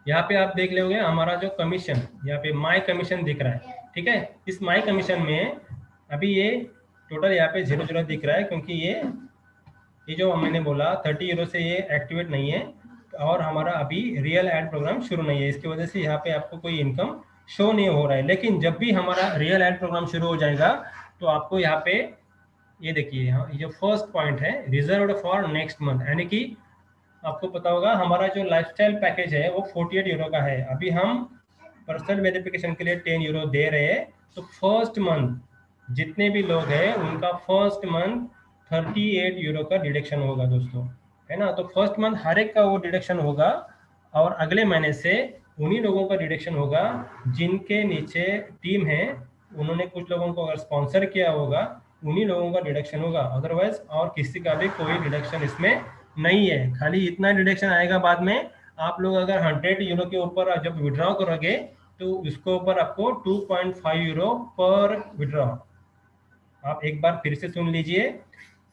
यहाँ पे आप देख लोगे हमारा जो कमीशन, यहाँ पे माई कमीशन दिख रहा है। ठीक है, इस माई कमीशन में अभी ये टोटल यहाँ पे 0 दिख रहा है, क्योंकि ये जो मैंने बोला 30 यूरो से ये एक्टिवेट नहीं है और हमारा अभी रियल एड प्रोग्राम शुरू नहीं है। इसकी वजह से यहाँ पे आपको कोई इनकम शो नहीं हो रहा है। लेकिन जब भी हमारा रियल एड प्रोग्राम शुरू हो जाएगा तो आपको यहाँ पे ये देखिए, ये जो फर्स्ट पॉइंट है, रिजर्व्ड फॉर नेक्स्ट मंथ, यानी कि आपको पता होगा हमारा जो लाइफस्टाइल पैकेज है वो 48 यूरो का है। अभी हम पर्सनल वेरिफिकेशन के लिए 10 यूरो दे रहे हैं। तो फर्स्ट मंथ जितने भी लोग हैं उनका फर्स्ट मंथ 38 यूरो का डिडक्शन होगा दोस्तों, है ना। तो फर्स्ट मंथ हर एक का वो डिडक्शन होगा और अगले महीने से उन्हीं लोगों का डिडक्शन होगा जिनके नीचे टीम है, उन्होंने कुछ लोगों को अगर स्पॉन्सर किया होगा उन्हीं लोगों का डिडक्शन होगा। अदरवाइज और किसी का भी कोई डिडक्शन इसमें नहीं है। खाली इतना डिडक्शन आएगा बाद में। आप लोग अगर 100 यूरो के ऊपर जब विड्रॉ करोगे तो उसके ऊपर आपको 2.5 यूरो पर विड्रॉ। आप एक बार फिर से सुन लीजिए,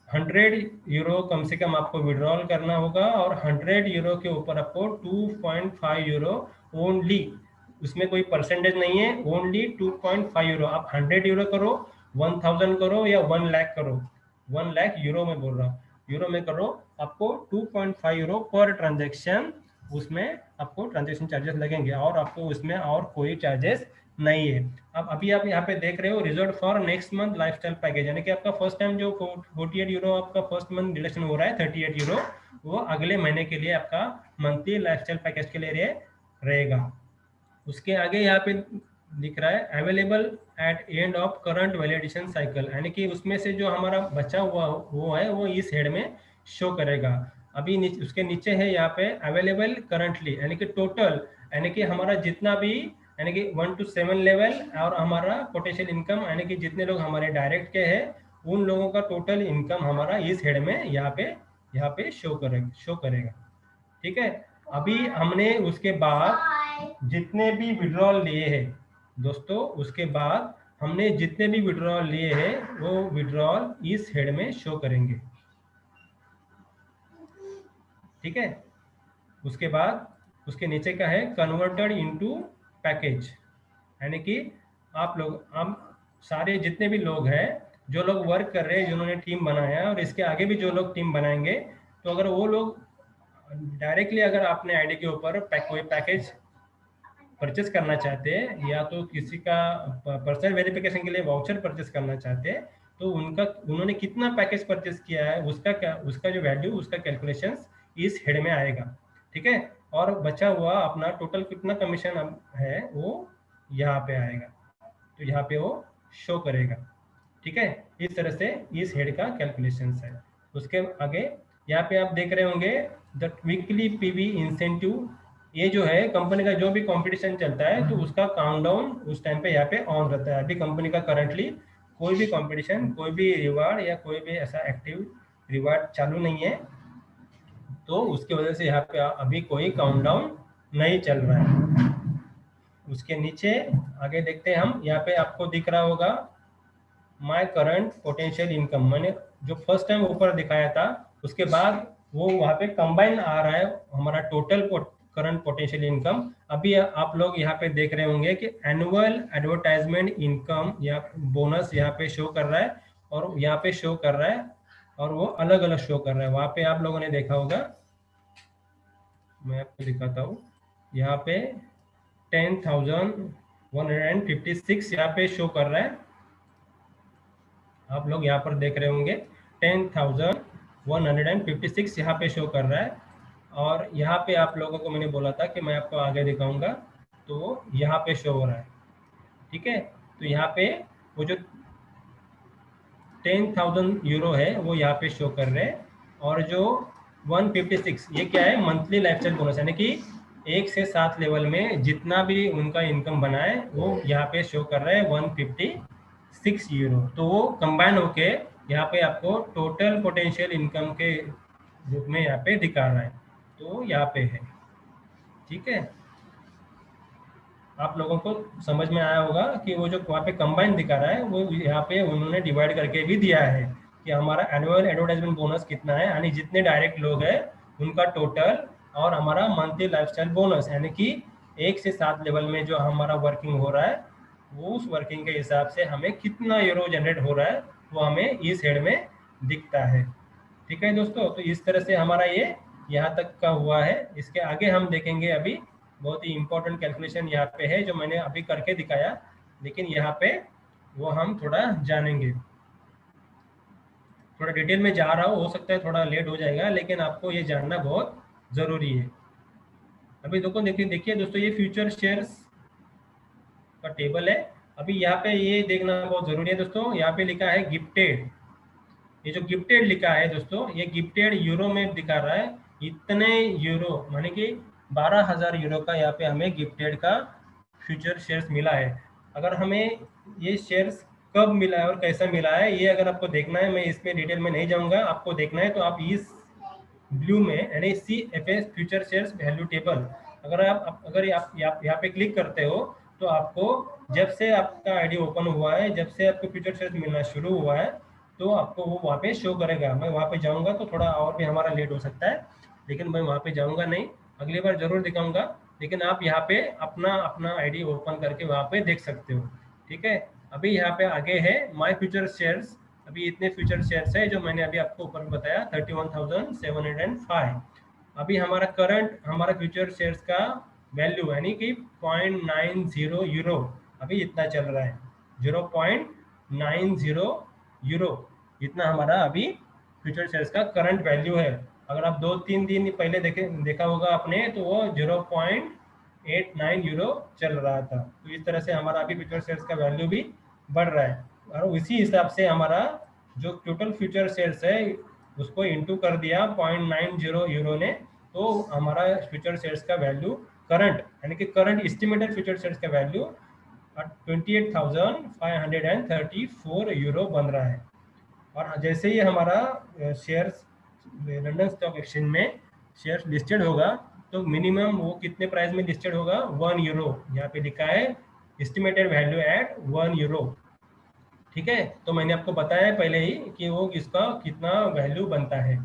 100 यूरो कम से कम आपको विड्रॉल करना होगा और 100 यूरो के ऊपर आपको 2.5 यूरो ओनली, उसमें कोई परसेंटेज नहीं है, ओनली 2.5 यूरो। आप 100 यूरो करो, 1000 करो या 1 लाख करो, 1 लाख यूरो में बोल रहा हूँ, यूरो में करो, आपको 2.5 यूरो पर ट्रांजेक्शन, उसमें आपको ट्रांजेक्शन चार्जेस लगेंगे और आपको उसमें और कोई चार्जेस नहीं है। अब अभी आप यहाँ पे देख रहे हो reserve for next month lifestyle package, यानी कि आपका फर्स्ट टाइम जो 48 यूरो आपका फर्स्ट मंथ डिडक्शन हो रहा है 38 यूरो, वो अगले महीने के लिए आपका मंथली लाइफस्टाइल पैकेज के लिए रहेगा। उसके आगे यहाँ पे दिख रहा है available at end of current validation cycle, यानी कि उसमें से जो हमारा बचा हुआ वो है वो इस हेड में शो करेगा। अभी उसके नीचे है यहाँ पे अवेलेबल करंटली, यानी कि टोटल, यानी कि हमारा जितना भी, यानी कि 1 to 7 लेवल, और हमारा पोटेंशियल इनकम, यानी कि जितने लोग हमारे डायरेक्ट के हैं उन लोगों का टोटल इनकम हमारा इस हेड में यहाँ पे शो करेगा। ठीक है, अभी हमने उसके बाद जितने भी विड्रॉल लिए हैं दोस्तों, उसके बाद हमने जितने भी विड्रॉल लिए हैं वो विड्रॉल इस हेड में शो करेंगे। ठीक है, उसके बाद उसके नीचे का है कन्वर्टेड इनटू पैकेज, यानी कि आप लोग, हम सारे जितने भी लोग हैं, जो लोग वर्क कर रहे हैं, जिन्होंने टीम बनाया है और इसके आगे भी जो लोग टीम बनाएंगे, तो अगर वो लोग डायरेक्टली अगर आपने आईडी के ऊपर कोई पैकेज परचेस करना चाहते हैं या तो किसी का पर्सनल वेरिफिकेशन के लिए वाउचर परचेस करना चाहते हैं, तो उन्होंने कितना पैकेज परचेस किया है उसका जो वैल्यू, उसका कैलकुलेशन इस हेड में आएगा। ठीक है, और बचा हुआ अपना टोटल कितना कमीशन है वो यहाँ पे आएगा, तो यहाँ पे वो शो करेगा। ठीक है, इस तरह से इस हेड का कैलकुलेशन है। उसके आगे यहाँ पे आप देख रहे होंगे द वीकली पीवी इंसेंटिव, ये जो है कंपनी का जो भी कंपटीशन चलता है तो उसका काउंटडाउन उस टाइम पे यहाँ पे ऑन रहता है। अभी कंपनी का करंटली कोई भी कंपटीशन, कोई भी रिवार्ड या कोई भी ऐसा एक्टिव रिवार्ड चालू नहीं है, तो उसकी वजह से यहाँ पे अभी कोई काउंटडाउन नहीं चल रहा है। उसके नीचे आगे देखते हैं हम, यहाँ पे आपको दिख रहा होगा माय करंट पोटेंशियल इनकम, मैंने जो फर्स्ट टाइम ऊपर दिखाया था उसके बाद वो वहाँ पे कंबाइन आ रहा है हमारा टोटल करंट पोटेंशियल इनकम। अभी आप लोग यहाँ पे देख रहे होंगे कि एनुअल एडवर्टाइजमेंट इनकम या बोनस यहाँ पे शो कर रहा है और यहाँ पे शो कर रहा है, और वो अलग अलग शो कर रहा है। वहाँ पे आप लोगों ने देखा होगा, मैं आपको दिखाता हूँ, यहाँ पे 10,156 यहाँ पे शो कर रहा है। आप लोग यहाँ पर देख रहे होंगे 10,156 यहाँ पे शो कर रहा है। और यहाँ पे आप लोगों को मैंने बोला था कि मैं आपको आगे दिखाऊंगा, तो यहाँ पे शो हो रहा है। ठीक है, तो यहाँ पे वो जो 10,000 यूरो है वो यहाँ पे शो कर रहे हैं, और जो 156 ये क्या है, मंथली लाइफस्टाइल बोनस, यानी कि 1 से 7 लेवल में जितना भी उनका इनकम बना है वो यहाँ पे शो कर रहा है 156 यूरो। तो वो कंबाइन होके यहाँ पे आपको टोटल पोटेंशियल इनकम के रूप में यहाँ पे दिखा रहा है, तो यहाँ पे है। ठीक है, आप लोगों को समझ में आया होगा कि वो जो वहाँ पे कंबाइन दिखा रहा है वो यहाँ पे उन्होंने डिवाइड करके भी दिया है कि हमारा एनुअल एडवर्टाइजमेंट बोनस कितना है, यानी जितने डायरेक्ट लोग हैं उनका टोटल, और हमारा मंथली लाइफस्टाइल बोनस यानी कि 1 से 7 लेवल में जो हमारा वर्किंग हो रहा है वो उस वर्किंग के हिसाब से हमें कितना यूरो जनरेट हो रहा है वो हमें इस हेड में दिखता है। ठीक है दोस्तों, तो इस तरह से हमारा ये यहाँ तक का हुआ है। इसके आगे हम देखेंगे, अभी बहुत ही इंपॉर्टेंट कैलकुलेशन यहाँ पे है जो मैंने अभी करके दिखाया, लेकिन यहाँ पे वो हम थोड़ा जानेंगे। थोड़ा डिटेल में जा रहा हूँ, हो सकता है थोड़ा लेट हो जाएगा, लेकिन आपको ये जानना बहुत जरूरी है। अभी देखिए दोस्तों, ये फ्यूचर शेयर्स का टेबल है। अभी यहाँ पे ये देखना बहुत जरूरी है दोस्तों, यहाँ पे लिखा है गिफ्टेड। ये जो गिफ्टेड लिखा है दोस्तों, ये गिफ्टेड यूरो में दिखा रहा है, इतने यूरो माने कि 12,000 यूरो का यहाँ पे हमें गिफ्टेड का फ्यूचर शेयर्स मिला है। अगर हमें ये शेयर्स कब मिला है और कैसा मिला है ये अगर आपको देखना है, मैं इसमें डिटेल में नहीं जाऊंगा, आपको देखना है तो आप इस ब्लू में यानी CFS future shares value table अगर आप यहाँ पे क्लिक करते हो तो आपको जब से आपका आईडी ओपन हुआ है, जब से आपको फ्यूचर शेयर्स मिलना शुरू हुआ है, तो आपको वो वहाँ पे शो करेगा। मैं वहाँ पे जाऊँगा तो थोड़ा और भी हमारा लेट हो सकता है, लेकिन मैं वहाँ पे जाऊँगा नहीं, अगली बार जरूर दिखाऊंगा। लेकिन आप यहाँ पे अपना आईडी ओपन करके वहाँ पे देख सकते हो। ठीक है, अभी यहाँ पे आगे है माय फ्यूचर शेयर्स। अभी इतने फ्यूचर शेयर्स है जो मैंने अभी आपको ऊपर बताया 31,705। अभी हमारा फ्यूचर शेयर्स का वैल्यू यानी कि 0.90 यूरो अभी इतना चल रहा है, 0.90 यूरो इतना हमारा अभी फ्यूचर शेयर्स का करंट वैल्यू है। अगर आप 2-3 दिन पहले देखा होगा आपने तो वो 0.89 यूरो चल रहा था। तो इस तरह से हमारा अभी फ्यूचर शेयर्स का वैल्यू भी बढ़ रहा है, और इसी हिसाब से हमारा जो टोटल फ्यूचर शेयर्स है उसको इंटू कर दिया 0.90 यूरो ने, तो हमारा फ्यूचर शेयर्स का वैल्यू करंट यानी कि करंट एस्टिमेटेड फ्यूचर शेयर्स का वैल्यू 28,534 यूरो बन रहा है। और जैसे ही हमारा शेयर्स लंदन स्टॉक एक्सचेंज में शेयर्स लिस्टेड होगा तो मिनिमम वो कितने प्राइस में लिस्टेड होगा, 1 यूरो। यहाँ पे लिखा है एस्टिमेटेड वैल्यू एट 1 यूरो। ठीक है, तो मैंने आपको बताया पहले ही कि वो इसका कितना वैल्यू बनता है।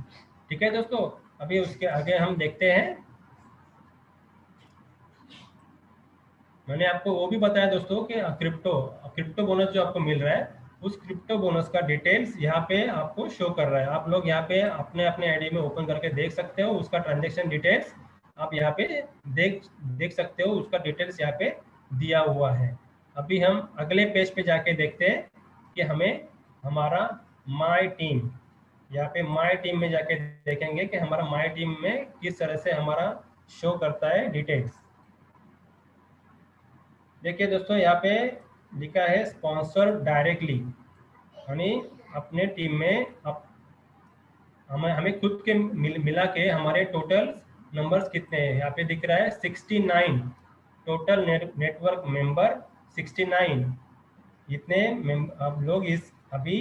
ठीक है दोस्तों, अभी उसके आगे हम देखते हैं। मैंने आपको वो भी बताया दोस्तों कि क्रिप्टो बोनस जो आपको मिल रहा है उस क्रिप्टो बोनस का डिटेल्स यहाँ पे आपको शो कर रहा है। आप लोग यहाँ पे अपने आईडी में ओपन करके देख सकते हो, उसका ट्रांजैक्शन डिटेल्स आप यहाँ पे देख सकते हो, उसका डिटेल्स यहाँ पे दिया हुआ है। अभी हम अगले पेज पे जाके देखते हैं कि हमें हमारा माय टीम, यहाँ पे माय टीम में जाके देखेंगे कि हमारा माय टीम में किस तरह से हमारा शो करता है डिटेल्स। देखिए दोस्तों, यहाँ पे लिखा है स्पॉन्सर डायरेक्टली, यानी अपने टीम में हमें खुद के मिला के हमारे टोटल नंबर्स कितने हैं। यहाँ पे दिख रहा है 69 टोटल नेटवर्क मेंबर 69, इतने अब लोग इस अभी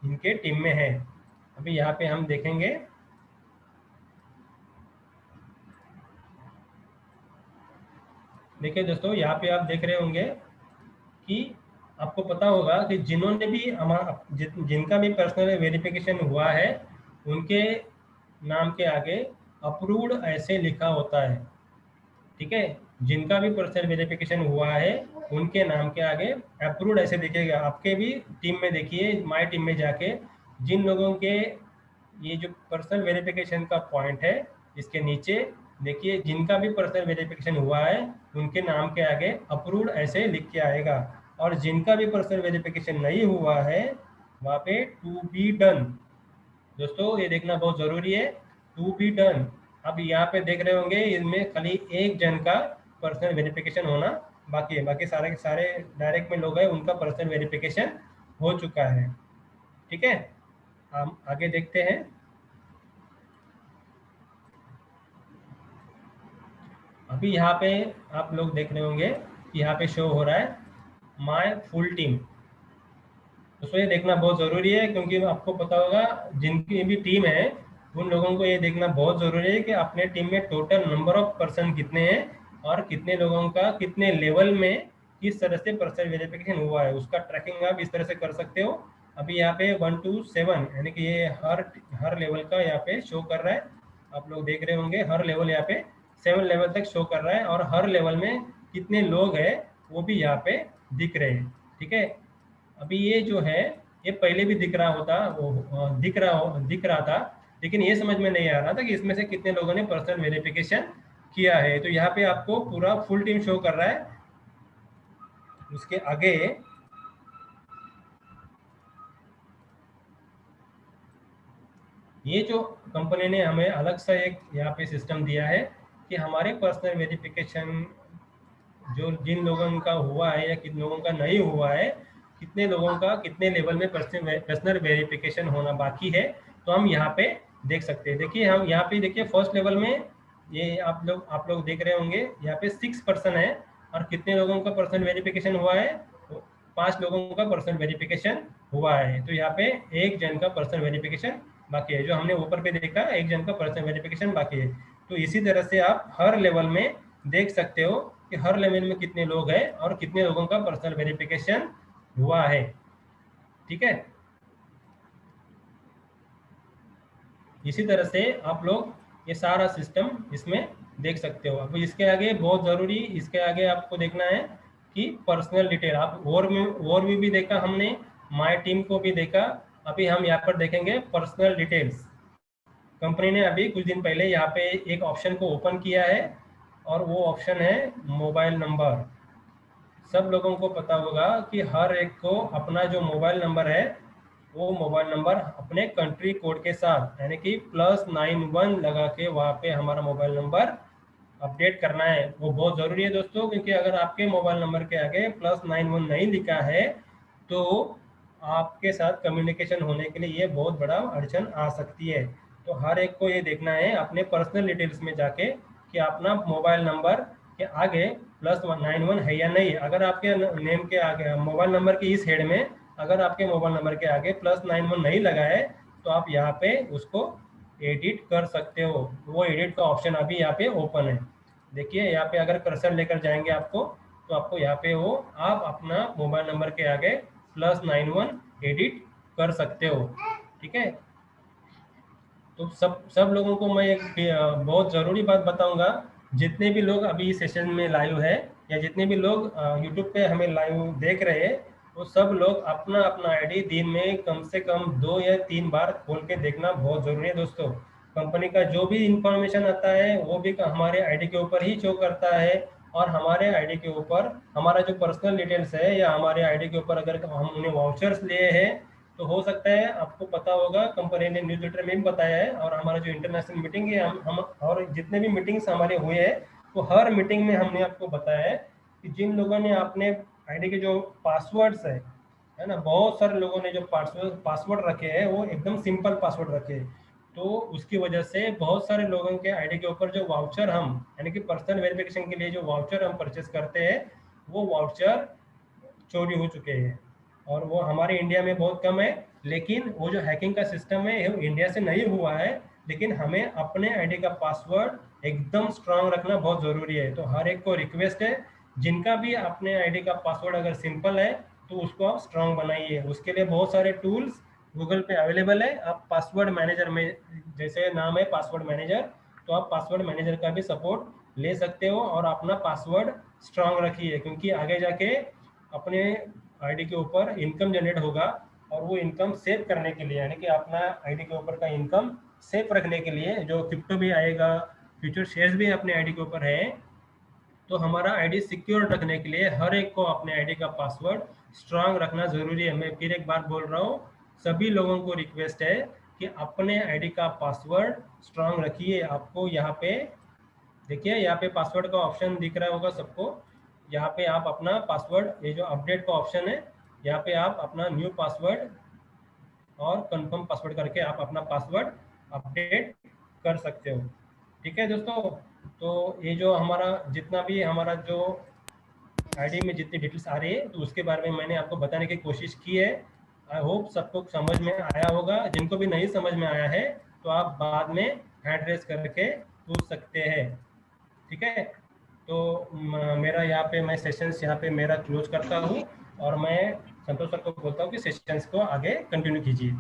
इनके टीम में हैं। अभी यहाँ पे हम देखेंगे, देखिए दोस्तों, यहाँ पे आप देख रहे होंगे कि आपको पता होगा कि जिन्होंने भी जिनका भी पर्सनल वेरिफिकेशन हुआ है, उनके नाम के आगे अप्रूव्ड ऐसे लिखा होता है। ठीक है, जिनका भी पर्सनल वेरिफिकेशन हुआ है उनके नाम के आगे अप्रूव्ड ऐसे दिखेगा। आपके भी टीम में देखिए, माय टीम में जाके जिन लोगों के ये जो पर्सनल वेरिफिकेशन का पॉइंट है, इसके नीचे देखिए, जिनका भी पर्सनल वेरिफिकेशन हुआ है उनके नाम के आगे अप्रूव्ड ऐसे लिख के आएगा, और जिनका भी पर्सनल वेरिफिकेशन नहीं हुआ है वहाँ पे टू बी डन। दोस्तों ये देखना बहुत जरूरी है, टू बी डन। अब यहाँ पे देख रहे होंगे, इनमें खाली एक जन का पर्सनल वेरिफिकेशन होना बाकी है, बाकी सारे के सारे डायरेक्ट में लोग हैं उनका पर्सनल वेरिफिकेशन हो चुका है। ठीक है, हम आगे देखते हैं। अभी यहाँ पे आप लोग देख रहे होंगे कि यहाँ पे शो हो रहा है माय फुल टीम। दोस्तों ये देखना बहुत ज़रूरी है, क्योंकि आपको पता होगा जिनकी भी टीम है उन लोगों को ये देखना बहुत ज़रूरी है कि अपने टीम में टोटल नंबर ऑफ पर्सन कितने हैं और कितने लोगों का कितने लेवल में किस तरह से पर्सनल वेरिफिकेशन हुआ है, उसका ट्रैकिंग आप इस तरह से कर सकते हो। अभी यहाँ पे 1 to 7 यानी कि ये हर लेवल का यहाँ पे शो कर रहा है। आप लोग देख रहे होंगे हर लेवल यहाँ पे 7 लेवल तक शो कर रहा है, और हर लेवल में कितने लोग हैं वो भी यहाँ पे दिख रहे हैं। ठीक है, अभी ये जो है ये पहले भी दिख रहा था, लेकिन ये समझ में नहीं आ रहा था कि इसमें से कितने लोगों ने पर्सनल वेरिफिकेशन किया है। तो यहाँ पे आपको पूरा फुल टीम शो कर रहा है। उसके आगे ये जो कंपनी ने हमें अलग सा एक यहाँ पे सिस्टम दिया है कि हमारे पर्सनल वेरिफिकेशन जो जिन लोगों का हुआ है या किन लोगों का नहीं हुआ है, कितने लोगों का कितने लेवल में पर्सनल वेरिफिकेशन होना बाकी है, तो हम यहाँ पे देख सकते हैं। देखिए, हम यहाँ पे देखिए फर्स्ट लेवल में ये आप लोग देख रहे होंगे, यहाँ पे 6 पर्सन है, और कितने लोगों का पर्सनल वेरिफिकेशन हुआ है, 5 लोगों का पर्सनल वेरिफिकेशन हुआ है। तो यहाँ पे एक जन का पर्सनल वेरिफिकेशन बाकी है, जो हमने ऊपर पे देखा एक जन का पर्सनल वेरिफिकेशन बाकी है। तो इसी तरह से आप हर लेवल में देख सकते हो कि हर लेवल में कितने लोग हैं और कितने लोगों का पर्सनल वेरिफिकेशन हुआ है। ठीक है, इसी तरह से आप लोग ये सारा सिस्टम इसमें देख सकते हो। अब इसके आगे बहुत ज़रूरी, इसके आगे आपको देखना है कि पर्सनल डिटेल, आप ओवरव्यू भी देखा हमने, माय टीम को भी देखा, अभी हम यहाँ पर देखेंगे पर्सनल डिटेल्स। कंपनी ने अभी कुछ दिन पहले यहाँ पे एक ऑप्शन को ओपन किया है, और वो ऑप्शन है मोबाइल नंबर। सब लोगों को पता होगा कि हर एक को अपना जो मोबाइल नंबर है वो मोबाइल नंबर अपने कंट्री कोड के साथ यानी कि +91 लगा के वहाँ पे हमारा मोबाइल नंबर अपडेट करना है। वो बहुत ज़रूरी है दोस्तों, क्योंकि अगर आपके मोबाइल नंबर के आगे +91 नहीं लिखा है तो आपके साथ कम्युनिकेशन होने के लिए ये बहुत बड़ा अड़चन आ सकती है। तो हर एक को ये देखना है अपने पर्सनल डिटेल्स में जाके कि अपना मोबाइल नंबर के आगे +91 है या नहीं। अगर आपके नेम के आगे मोबाइल नंबर की इस हेड में अगर आपके मोबाइल नंबर के आगे +91 नहीं लगा है तो आप यहाँ पे उसको एडिट कर सकते हो। वो एडिट का ऑप्शन अभी यहाँ पे ओपन है। देखिए यहाँ पे अगर कर्सर लेकर जाएंगे आपको, तो आपको यहाँ पे वो आप अपना मोबाइल नंबर के आगे +91 एडिट कर सकते हो। ठीक है, तो सब लोगों को मैं एक बहुत ज़रूरी बात बताऊंगा, जितने भी लोग अभी इस सेशन में लाइव है या जितने भी लोग यूट्यूब पे हमें लाइव देख रहे हैं, वो सब लोग अपना अपना आईडी दिन में कम से कम 2 या 3 बार खोल के देखना बहुत ज़रूरी है दोस्तों। कंपनी का जो भी इंफॉर्मेशन आता है वो भी हमारे आईडी के ऊपर ही शो करता है, और हमारे आईडी के ऊपर हमारा जो पर्सनल डिटेल्स है या हमारे आईडी के ऊपर अगर हमने वाउचर्स लिए हैं तो हो सकता है आपको पता होगा, कंपनी ने न्यूज़लेटर में भी बताया है, और हमारा जो इंटरनेशनल मीटिंग है हम और जितने भी मीटिंग्स हमारे हुए हैं तो हर मीटिंग में हमने आपको बताया है कि जिन लोगों ने अपने आईडी के जो पासवर्ड्स है ना, बहुत सारे लोगों ने जो पासवर्ड रखे हैं वो एकदम सिंपल पासवर्ड रखे हैं, तो उसकी वजह से बहुत सारे लोगों के आईडी के ऊपर जो वाउचर हम यानी कि पर्सनल वेरिफिकेशन के लिए जो वाउचर हम परचेस करते हैं वो वाउचर चोरी हो चुके हैं, और वो हमारे इंडिया में बहुत कम है। लेकिन वो जो हैकिंग का सिस्टम है वो इंडिया से नहीं हुआ है, लेकिन हमें अपने आईडी का पासवर्ड एकदम स्ट्रांग रखना बहुत ज़रूरी है। तो हर एक को रिक्वेस्ट है, जिनका भी अपने आईडी का पासवर्ड अगर सिंपल है तो उसको आप स्ट्रांग बनाइए। उसके लिए बहुत सारे टूल्स गूगल पे अवेलेबल है। आप पासवर्ड मैनेजर में, जैसे नाम है पासवर्ड मैनेजर, तो आप पासवर्ड मैनेजर का भी सपोर्ट ले सकते हो और अपना पासवर्ड स्ट्रांग रखिए, क्योंकि आगे जाके अपने आईडी के ऊपर इनकम जनरेट होगा, और वो इनकम सेव करने के लिए यानी कि अपना आईडी के ऊपर का इनकम सेव रखने के लिए जो क्रिप्टो भी आएगा, फ्यूचर शेयर्स भी अपने आईडी के ऊपर है, तो हमारा आईडी सिक्योर रखने के लिए हर एक को अपने आईडी का पासवर्ड स्ट्रांग रखना ज़रूरी है। मैं फिर एक बार बोल रहा हूँ, सभी लोगों को रिक्वेस्ट है कि अपने आईडी का पासवर्ड स्ट्रांग रखिए। आपको यहाँ पे देखिए, यहाँ पे पासवर्ड का ऑप्शन दिख रहा होगा सबको, यहाँ पे आप अपना पासवर्ड, ये जो अपडेट का ऑप्शन है, यहाँ पे आप अपना न्यू पासवर्ड और कंफर्म पासवर्ड करके आप अपना पासवर्ड अपडेट कर सकते हो। ठीक है दोस्तों, तो ये जो हमारा जितना भी हमारा जो आईडी में जितनी डिटेल्स आ रही है तो उसके बारे में मैंने आपको बताने की कोशिश की है। आई होप सबको समझ में आया होगा। जिनको भी नहीं समझ में आया है तो आप बाद में हैंड रेस करके पूछ सकते हैं। ठीक है, तो मेरा यहाँ पे मैं सेशंस यहाँ पे मेरा क्लोज करता हूँ, और मैं संतोष सर को बोलता हूँ कि सेशंस को आगे कंटिन्यू कीजिए।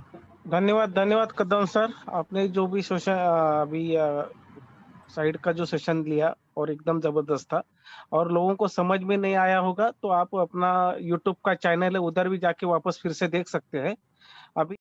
धन्यवाद, धन्यवाद कदम सर। आपने जो भी अभी साइड का जो सेशन लिया और एकदम जबरदस्त था, और लोगों को समझ में नहीं आया होगा तो आप अपना यूट्यूब का चैनल है उधर भी जाके वापस फिर से देख सकते हैं। अभी